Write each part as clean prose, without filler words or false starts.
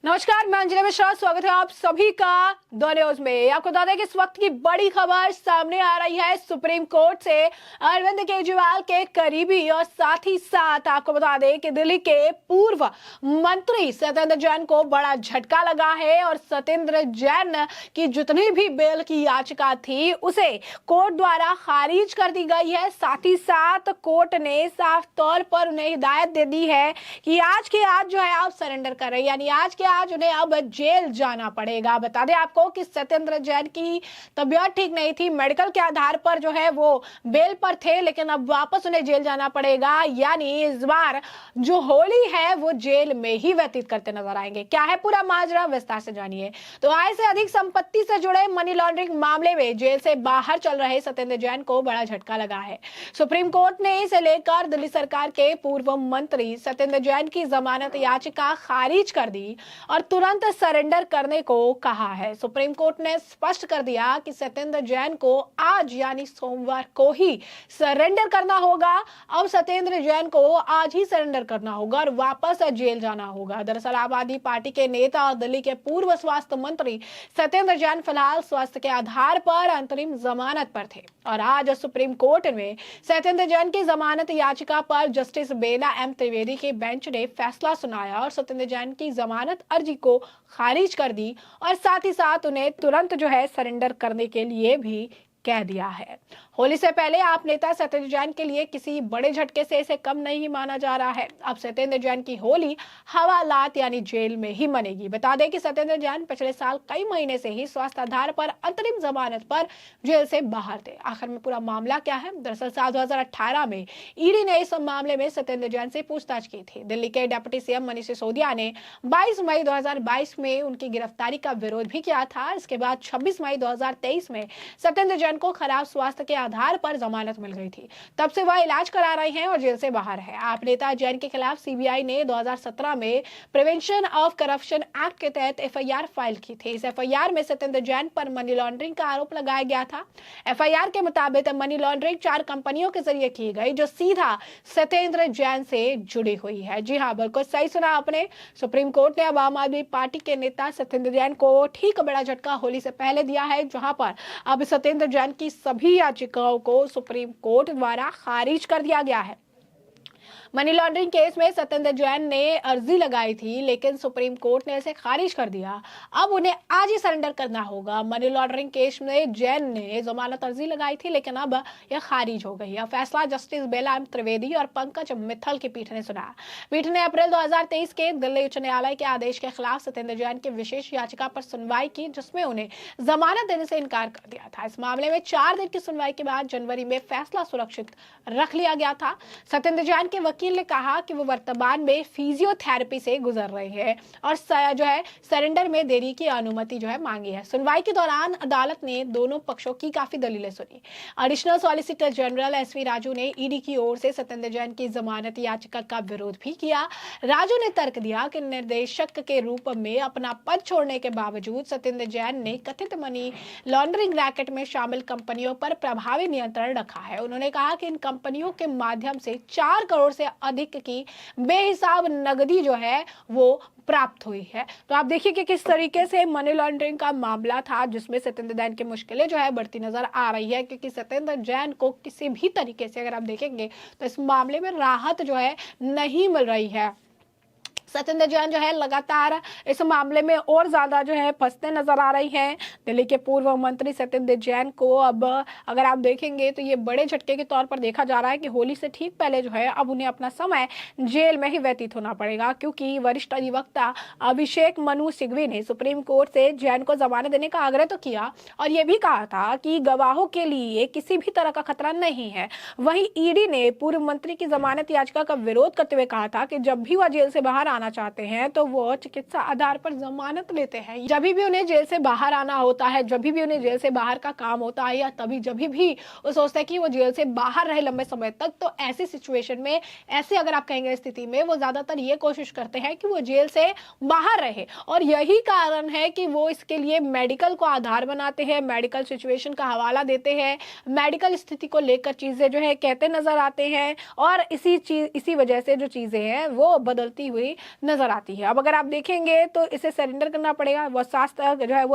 नमस्कार, मैं अंजलि मिश्रा। स्वागत है आप सभी का द न्यूज में। आपको बता दें कि इस वक्त की बड़ी खबर सामने आ रही है सुप्रीम कोर्ट से। अरविंद केजरीवाल के करीबी और साथ ही साथ आपको बता दें कि दिल्ली के पूर्व मंत्री सत्येंद्र जैन को बड़ा झटका लगा है और सत्येंद्र जैन की जितनी भी बेल की याचिका थी उसे कोर्ट द्वारा खारिज कर दी गई है। साथ ही साथ कोर्ट ने साफ तौर पर उन्हें हिदायत दे दी है कि आज के आज जो है आप सरेंडर कर रहे हैं, यानी आज के आज उन्हें अब जेल जाना पड़ेगा। बता दें आपको कि सत्येंद्र जैन की तबीयत ठीक नहीं थी, मेडिकल के आधार पर जो है वो बेल पर थे, लेकिन अब वापस उन्हें जेल जाना पड़ेगा। यानी इस बार जो होली है वो जेल में ही व्यतीत करते नजर आएंगे। क्या है पूरा माजरा, विस्तार से जानिए। तो आय से अधिक संपत्ति से जुड़े मनी लॉन्ड्रिंग मामले में जेल से बाहर चल रहे सत्येंद्र जैन को बड़ा झटका लगा है। सुप्रीम कोर्ट ने इसे लेकर दिल्ली सरकार के पूर्व मंत्री सत्येंद्र जैन की जमानत याचिका खारिज कर दी और तुरंत सरेंडर करने को कहा है। सुप्रीम कोर्ट ने स्पष्ट कर दिया कि सत्येंद्र जैन को आज यानी सोमवार को ही सरेंडर करना होगा। अब सत्येंद्र जैन को आज ही सरेंडर करना होगा और वापस जेल जाना होगा। दरअसल आम आदमी पार्टी के नेता और दिल्ली के पूर्व स्वास्थ्य मंत्री सत्येंद्र जैन फिलहाल स्वास्थ्य के आधार पर अंतरिम जमानत पर थे और आज सुप्रीम कोर्ट में सत्येंद्र जैन की जमानत याचिका पर जस्टिस बेला एम त्रिवेदी के बेंच ने फैसला सुनाया और सत्येंद्र जैन की जमानत अर्जी को खारिज कर दी और साथ ही साथ उन्हें तुरंत जो है सरेंडर करने के लिए भी कह दिया है। होली से पहले आप नेता सत्येंद्र जैन के लिए किसी बड़े झटके से इसे कम नहीं माना जा रहा है। अब सत्येंद्र जैन की होली हवालात यानी जेल में ही मनेगी। बता दें कि सत्येंद्र जैन पिछले साल कई महीने से ही स्वास्थ्य आधार पर अंतरिम जमानत पर जेल से बाहर थे। आखिर में पूरा मामला क्या है? दरअसल साल 2018 में ईडी ने इस मामले में सत्येंद्र जैन से पूछताछ की थी। दिल्ली के डिप्टी सीएम मनीष सिसोदिया ने 22 मई 2022 में उनकी गिरफ्तारी का विरोध भी किया था। इसके बाद 26 मई 2023 में सत्येंद्र जैन को खराब स्वास्थ्य के आधार पर जमानत मिल गई थी। तब से वह इलाज करा रहे हैं और जेल से बाहर है। आप नेता जैन के खिलाफ सीबीआई ने 2017 में प्रिवेंशन ऑफ करप्शन एक्ट के तहत एफआईआर फाइल की थी। इस एफआईआर में सत्येंद्र जैन पर मनी लॉन्ड्रिंग का आरोप लगाया गया था। एफआईआर के मुताबिक मनी लॉन्ड्रिंग 4 कंपनियों के जरिए की गई जो सीधा सत्येंद्र जैन से जुड़ी हुई है। जी हाँ, बिल्कुल सही सुना आपने। सुप्रीम कोर्ट ने अब आम आदमी पार्टी के नेता सत्येंद्र जैन को ठीक बड़ा झटका होली से पहले दिया है, जहां पर अब सत्येंद्र जैन की सभी याचिकाओं को सुप्रीम कोर्ट द्वारा खारिज कर दिया गया है। मनी लॉन्ड्रिंग केस में सत्येंद्र जैन ने अर्जी लगाई थी, लेकिन सुप्रीम कोर्ट ने इसे खारिज कर दिया। अब उन्हें आज ही सरेंडर करना होगा। मनी लॉन्ड्रिंग केस में जैन ने जमानत अर्जी लगाई थी, लेकिन अब यह खारिज हो गई। यह फैसला जस्टिस बेला एम त्रिवेदी और पंकज मित्तल की पीठ ने सुना। पीठ ने अप्रैल 2023 के दिल्ली उच्च न्यायालय के आदेश के खिलाफ सत्येंद्र जैन की विशेष याचिका पर सुनवाई की, जिसमें उन्हें जमानत देने से इनकार कर दिया था। इस मामले में 4 दिन की सुनवाई के बाद जनवरी में फैसला सुरक्षित रख लिया गया था। सत्येंद्र जैन के वकील ने कहा कि वो वर्तमान में फिजियोथेरेपी से गुजर रहे हैं और जो है सरेंडर में देरी की अनुमति जो है मांगी है। सुनवाई के दौरान अदालत ने दोनों पक्षों की काफी दलीलें सुनी। Additional solicitor general S V Raju ने ईडी की ओर से सत्येंद्र जैन की जमानत याचिका का विरोध भी किया। राजू ने तर्क दिया कि निर्देशक के रूप में अपना पद छोड़ने के बावजूद सत्येंद्र जैन ने कथित मनी लॉन्ड्रिंग रैकेट में शामिल कंपनियों पर प्रभावी नियंत्रण रखा है। उन्होंने कहा कि इन कंपनियों के माध्यम से 4 करोड़ से अधिक की बेहिसाब नगदी जो है वो प्राप्त हुई है। तो आप देखिए कि किस तरीके से मनी लॉन्ड्रिंग का मामला था, जिसमें सत्येंद्र जैन की मुश्किलें जो है बढ़ती नजर आ रही है, क्योंकि सत्येंद्र जैन को किसी भी तरीके से अगर आप देखेंगे तो इस मामले में राहत जो है नहीं मिल रही है। सत्येंद्र जैन जो है लगातार इस मामले में और ज्यादा जो है फंसते नजर आ रही है। दिल्ली के पूर्व मंत्री सत्येंद्र जैन को अब अगर आप देखेंगे तो ये बड़े झटके के तौर पर देखा जा रहा है कि होली से ठीक पहले जो है अब उन्हें अपना समय जेल में ही व्यतीत होना पड़ेगा, क्योंकि वरिष्ठ अधिवक्ता अभिषेक मनु सिंघवी ने सुप्रीम कोर्ट से जैन को जमानत देने का आग्रह तो किया और ये भी कहा था कि गवाहों के लिए किसी भी तरह का खतरा नहीं है। वहीं ईडी ने पूर्व मंत्री की जमानत याचिका का विरोध करते हुए कहा था कि जब भी वह जेल से बाहर आना चाहते हैं तो वो चिकित्सा आधार पर जमानत लेते हैं। जब भी उन्हें जेल से बाहर आना होता है, जब भी उन्हें जेल से बाहर का काम होता है, या तभी जब भी वो सोचते हैं कि वो जेल से बाहर रहे लंबे समय तक, तो ऐसी सिचुएशन में, ऐसे अगर आप कहेंगे स्थिति में, वो ज्यादातर ये कोशिश करते हैं कि वो जेल से बाहर रहे। और यही कारण है कि वो इसके लिए मेडिकल को आधार बनाते हैं, मेडिकल सिचुएशन का हवाला देते हैं, मेडिकल स्थिति को लेकर चीजें जो है कहते नजर आते हैं और इसी वजह से जो चीजें हैं वो बदलती हुई नजर आती है। अब अगर आप देखेंगे तो इसे सरेंडर करना पड़ेगा। वो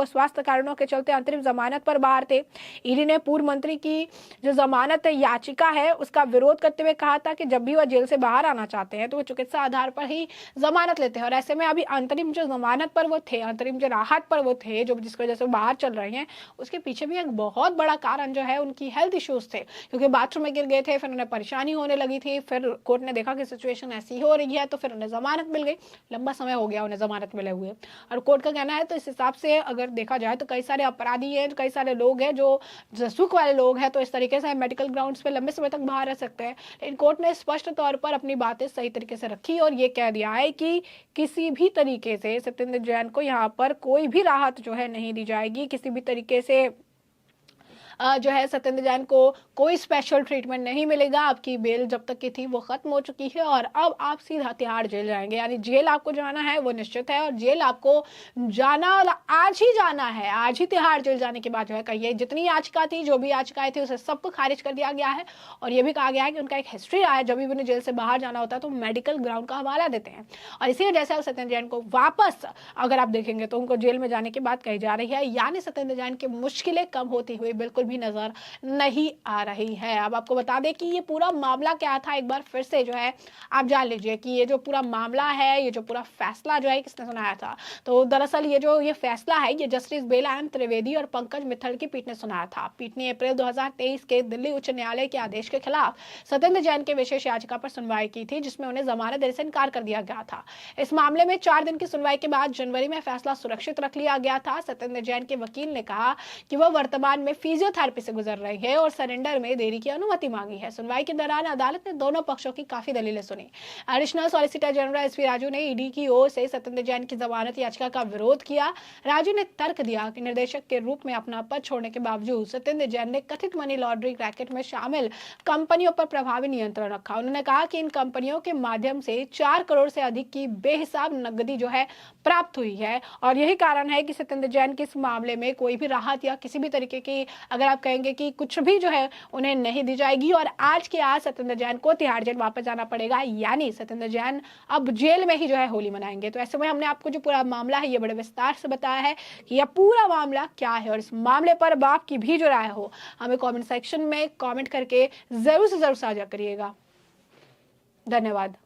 स्वास्थ्य कारणों के चलते अंतरिम जमानत पर बाहर थे। ईडी ने पूर्व मंत्री की जो जमानत याचिका है उसका विरोध करते हुए कहा था कि जब भी वह जेल से बाहर आना चाहते हैं तो वो चिकित्सा आधार पर ही जमानत लेते हैं, और ऐसे में अभी अंतरिम जो जमानत पर वो थे, अंतरिम जो राहत पर वो थे, जो जिसकी वजह से बाहर चल रहे हैं, उसके पीछे भी एक बहुत बड़ा कारण जो है उनकी हेल्थ इश्यूज थे, क्योंकि बाथरूम में गिर गए थे, फिर उन्हें परेशानी होने लगी थी, फिर कोर्ट ने देखा कि सिचुएशन ऐसी हो रही है तो फिर उन्हें जमानत मिल गई। लंबा समय हो गया उन्हें जमानत मिले हुए, और कोर्ट का कहना है तो इस हिसाब से अगर देखा जाए तो कई सारे अपराधी हैं, कई सारे लोग हैं जो सुख वाले लोग हैं, तो इस तरीके से मेडिकल ग्राउंड्स पे लंबे समय तक बाहर रह सकते हैं। लेकिन कोर्ट ने स्पष्ट तौर पर अपनी बातें सही तरीके से रखी और ये कह दिया है कि किसी भी तरीके से सत्येंद्र जैन को यहाँ पर कोई भी राहत जो है नहीं दी जाएगी, किसी भी तरीके से जो है सत्येंद्र जैन को कोई स्पेशल ट्रीटमेंट नहीं मिलेगा। आपकी बेल जब तक की थी वो खत्म हो चुकी है और अब आप सीधा तिहाड़ जेल जाएंगे, यानी जेल आपको जाना है वो निश्चित है, और जेल आपको जाना आज ही जाना है। आज ही तिहाड़ जेल जाने के बाद जो है कहिए जितनी याचिका थी, जो भी याचिकाएं थी, उसे सबको खारिज कर दिया गया है। और ये भी कहा गया है कि उनका एक हिस्ट्री रहा है, जब भी उन्हें जेल से बाहर जाना होता है तो मेडिकल ग्राउंड का हवाला देते हैं, और इसी वजह से सत्येंद्र जैन को वापस अगर आप देखेंगे तो उनको जेल में जाने की बात कही जा रही है, यानी सत्येंद्र जैन की मुश्किलें कम होती हुई बिल्कुल भी नजर नहीं आ रही है। अब आपको बता दें कि ये पूरा मामला क्या था, एक बार फिर से जो है आप जान लीजिए कि ये जो पूरा मामला है, ये जो पूरा फैसला जो है किसने सुनाया था। तो दरअसल ये फैसला है ये जस्टिस बेला एम त्रिवेदी और पंकज मित्तल की पीठ ने सुनाया था। पीठ ने अप्रैल 2023 के दिल्ली उच्च न्यायालय के आदेश के खिलाफ सत्येंद्र जैन के विशेष याचिका पर सुनवाई की थी, जिसमें उन्हें जमानत देने से इनकार कर दिया गया था। इस मामले में 4 दिन की सुनवाई के बाद जनवरी में फैसला सुरक्षित रख लिया गया था। सत्येंद्र जैन के वकील ने कहा कि वह वर्तमान में फिजियोथेरेपी से गुजर रही है और सरेंडर में देरी की अनुमति मांगी है। सुनवाई के दौरान अदालत ने दोनों पक्षों की काफी दलीलें सुनी। Additional solicitor general SP Raju ने ईडी की ओर से सत्येंद्र जैन की जमानत याचिका का विरोध किया। राजू ने तर्क दिया कि निर्देशक के रूप में अपना पद छोड़ने के बावजूद सत्येंद्र जैन ने कथित मनी लॉन्ड्रिंग रैकेट में शामिल कंपनियों पर प्रभावी नियंत्रण रखा। उन्होंने कहा कि इन कंपनियों के माध्यम से 4 करोड़ से अधिक की बेहिसाब नकदी जो है प्राप्त हुई है, और यही कारण है कि सत्येंद्र जैन के इस मामले में कोई भी राहत या किसी भी तरीके की अगर आप कहेंगे कि कुछ भी जो है उन्हें नहीं दी जाएगी, और आज के आज सत्येंद्र जैन को तिहाड़ जेल वापस जाना पड़ेगा, यानी सत्येंद्र जैन अब जेल में ही जो है होली मनाएंगे। तो ऐसे में हमने आपको जो पूरा मामला है ये बड़े विस्तार से बताया है कि यह पूरा मामला क्या है, और इस मामले पर बाप की भी जो राय हो हमें कमेंट सेक्शन में कमेंट करके जरूर से जरूर साझा करिएगा। धन्यवाद।